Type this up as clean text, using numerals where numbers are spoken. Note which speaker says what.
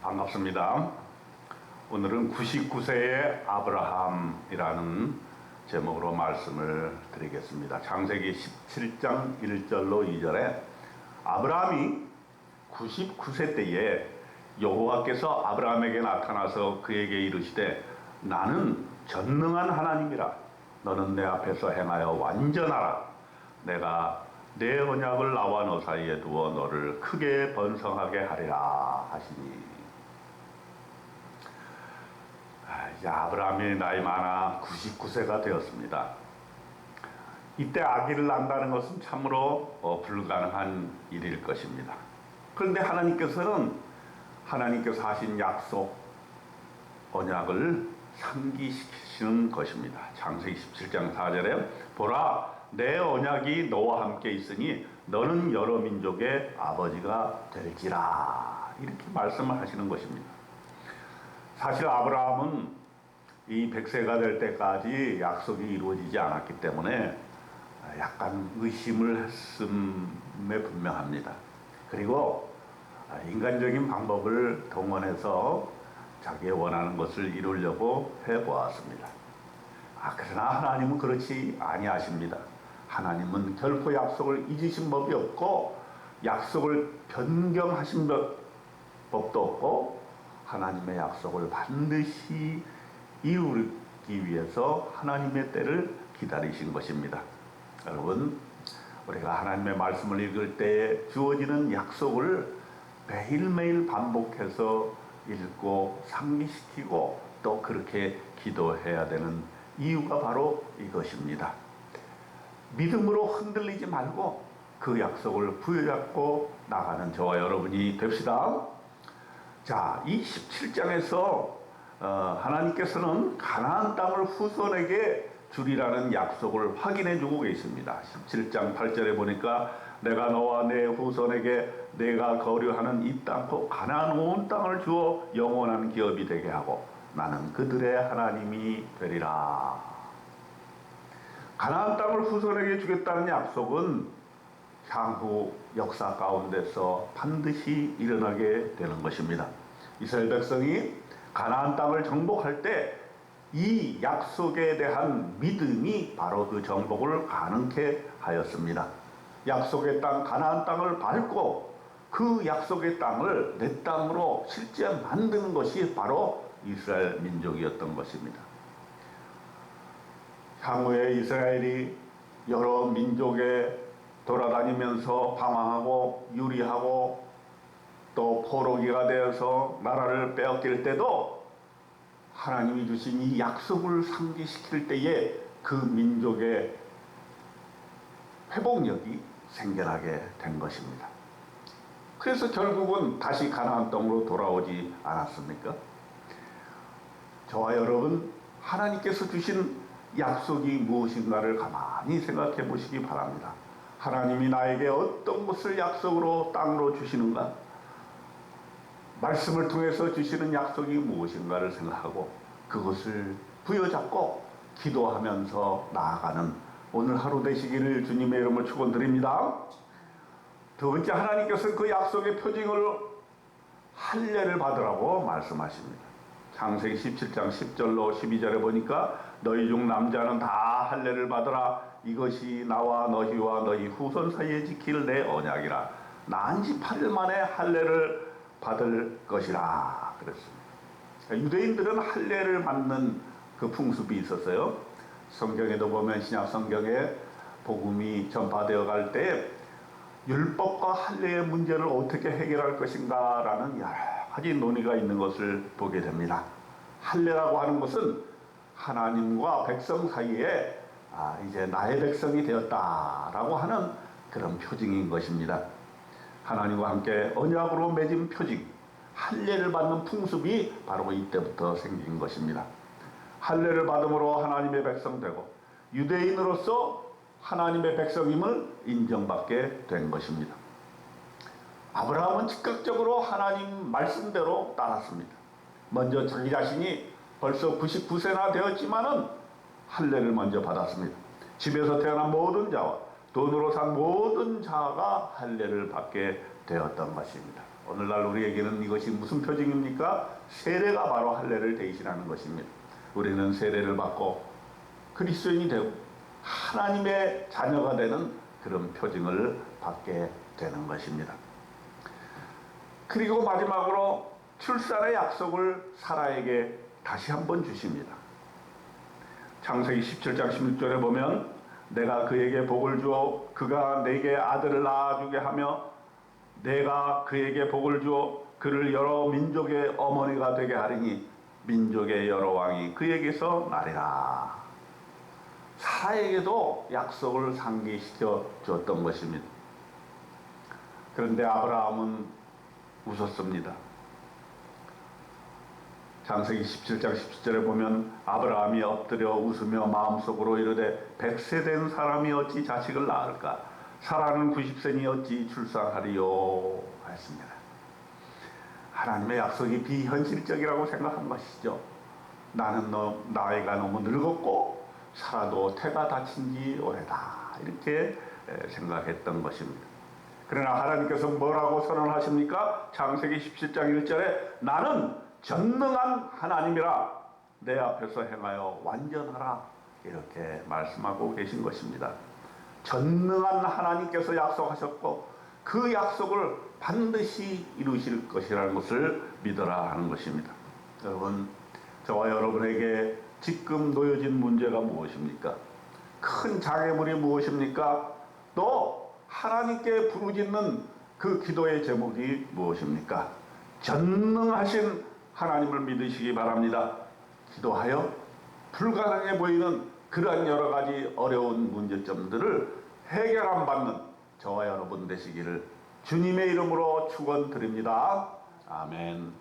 Speaker 1: 반갑습니다. 오늘은 99세의 아브라함이라는 제목으로 말씀을 드리겠습니다. 창세기 17장 1절로 2절에 아브라함이 99세 때에 여호와께서 아브라함에게 나타나서 그에게 이르시되 나는 전능한 하나님이라. 너는 내 앞에서 행하여 완전하라. 내가 내 언약을 나와 너 사이에 두어 너를 크게 번성하게 하리라 하시니. 이제 아브라함이 나이 많아 99세가 되었습니다. 이때 아기를 낳는다는 것은 참으로 불가능한 일일 것입니다. 그런데 하나님께서 하신 약속, 언약을 상기시키시는 것입니다. 창세기 17장 4절에 보라, 내 언약이 너와 함께 있으니 너는 여러 민족의 아버지가 될지라. 이렇게 말씀을 하시는 것입니다. 사실 아브라함은 이 100세가 될 때까지 약속이 이루어지지 않았기 때문에 약간 의심을 했음에 분명합니다. 그리고 인간적인 방법을 동원해서 자기의 원하는 것을 이루려고 해보았습니다. 그러나 하나님은 그렇지 아니하십니다. 하나님은 결코 약속을 잊으신 법이 없고 약속을 변경하신 법도 없고 하나님의 약속을 반드시 이루기 위해서 하나님의 때를 기다리신 것입니다. 여러분, 우리가 하나님의 말씀을 읽을 때 주어지는 약속을 매일매일 반복해서 읽고 상기시키고 또 그렇게 기도해야 되는 이유가 바로 이것입니다. 믿음으로 흔들리지 말고 그 약속을 부여잡고 나가는 저와 여러분이 됩시다. 자, 이 17장에서 하나님께서는 가나안 땅을 후손에게 주리라는 약속을 확인해 주고 계십니다. 17장 8절에 보니까 내가 너와 내 후손에게 내가 거류하는 이 땅 곧 가나안 온 땅을 주어 영원한 기업이 되게 하고 나는 그들의 하나님이 되리라. 가나안 땅을 후손에게 주겠다는 약속은 향후 역사 가운데서 반드시 일어나게 되는 것입니다. 이스라엘 백성이 가나안 땅을 정복할 때 이 약속에 대한 믿음이 바로 그 정복을 가능케 하였습니다. 약속의 땅 가나안 땅을 밟고 그 약속의 땅을 내 땅으로 실제 만드는 것이 바로 이스라엘 민족이었던 것입니다. 향후에 이스라엘이 여러 민족에 돌아다니면서 방황하고 유리하고 또 포로기가 되어서 나라를 빼앗길 때도 하나님이 주신 이 약속을 상기시킬 때에 그 민족의 회복력이 생겨나게 된 것입니다. 그래서 결국은 다시 가나안 땅으로 돌아오지 않았습니까? 저와 여러분, 하나님께서 주신 약속이 무엇인가를 가만히 생각해 보시기 바랍니다. 하나님이 나에게 어떤 것을 약속으로 땅으로 주시는가? 말씀을 통해서 주시는 약속이 무엇인가를 생각하고 그것을 부여잡고 기도하면서 나아가는 오늘 하루 되시기를 주님의 이름으로 축원드립니다. 두 번째, 하나님께서는 그 약속의 표징을 할례를 받으라고 말씀하십니다. 창세기 17장 10절로 12절에 보니까 너희 중 남자는 다 할례를 받으라. 이것이 나와 너희와 너희 후손 사이에 지킬 내 언약이라. 난지 8일 만에 할례를 받을 것이라 그랬습니다. 유대인들은 할례를 받는 그 풍습이 있었어요. 성경에도 보면 신약 성경에 복음이 전파되어 갈 때 율법과 할례의 문제를 어떻게 해결할 것인가 라는 여러 가지 논의가 있는 것을 보게 됩니다. 할례라고 하는 것은 하나님과 백성 사이에 이제 나의 백성이 되었다라고 하는 그런 표징인 것입니다. 하나님과 함께 언약으로 맺은 표징, 할례를 받는 풍습이 바로 이때부터 생긴 것입니다. 할례를 받음으로 하나님의 백성 되고 유대인으로서 하나님의 백성임을 인정받게 된 것입니다. 아브라함은 즉각적으로 하나님 말씀대로 따랐습니다. 먼저 자기 자신이 벌써 99세나 되었지만은 할례를 먼저 받았습니다. 집에서 태어난 모든 자와 돈으로 산 모든 자가 할례를 받게 되었던 것입니다. 오늘날 우리에게는 이것이 무슨 표징입니까? 세례가 바로 할례를 대신하는 것입니다. 우리는 세례를 받고 그리스도인이 되고 하나님의 자녀가 되는 그런 표징을 받게 되는 것입니다. 그리고 마지막으로 출산의 약속을 사라에게 다시 한번 주십니다. 창세기 17장 16절에 보면 내가 그에게 복을 주어 그가 내게 아들을 낳아주게 하며 내가 그에게 복을 주어 그를 여러 민족의 어머니가 되게 하리니 민족의 여러 왕이 그에게서 나리라. 사라에게도 약속을 상기시켜 주었던 것입니다. 그런데 아브라함은 웃었습니다. 창세기 17장 17절에 보면 아브라함이 엎드려 웃으며 마음속으로 이르되 100세 된 사람이 어찌 자식을 낳을까? 사라는 90세니 어찌 출산하리요? 했습니다. 하나님의 약속이 비현실적이라고 생각한 것이죠. 나는 나이가 너무 늙었고 사라도 태가 다친 지 오래다. 이렇게 생각했던 것입니다. 그러나 하나님께서 뭐라고 선언하십니까? 창세기 17장 1절에 나는 전능한 하나님이라 내 앞에서 행하여 완전하라. 이렇게 말씀하고 계신 것입니다. 전능한 하나님께서 약속하셨고 그 약속을 반드시 이루실 것이라는 것을 믿어라 하는 것입니다. 여러분, 저와 여러분에게 지금 놓여진 문제가 무엇입니까? 큰 장애물이 무엇입니까? 또 하나님께 부르짖는 그 기도의 제목이 무엇입니까? 전능하신 하나님을 믿으시기 바랍니다. 기도하여 불가능해 보이는 그러한 여러 가지 어려운 문제점들을 해결함 받는 저와 여러분 되시기를 주님의 이름으로 축원드립니다. 아멘.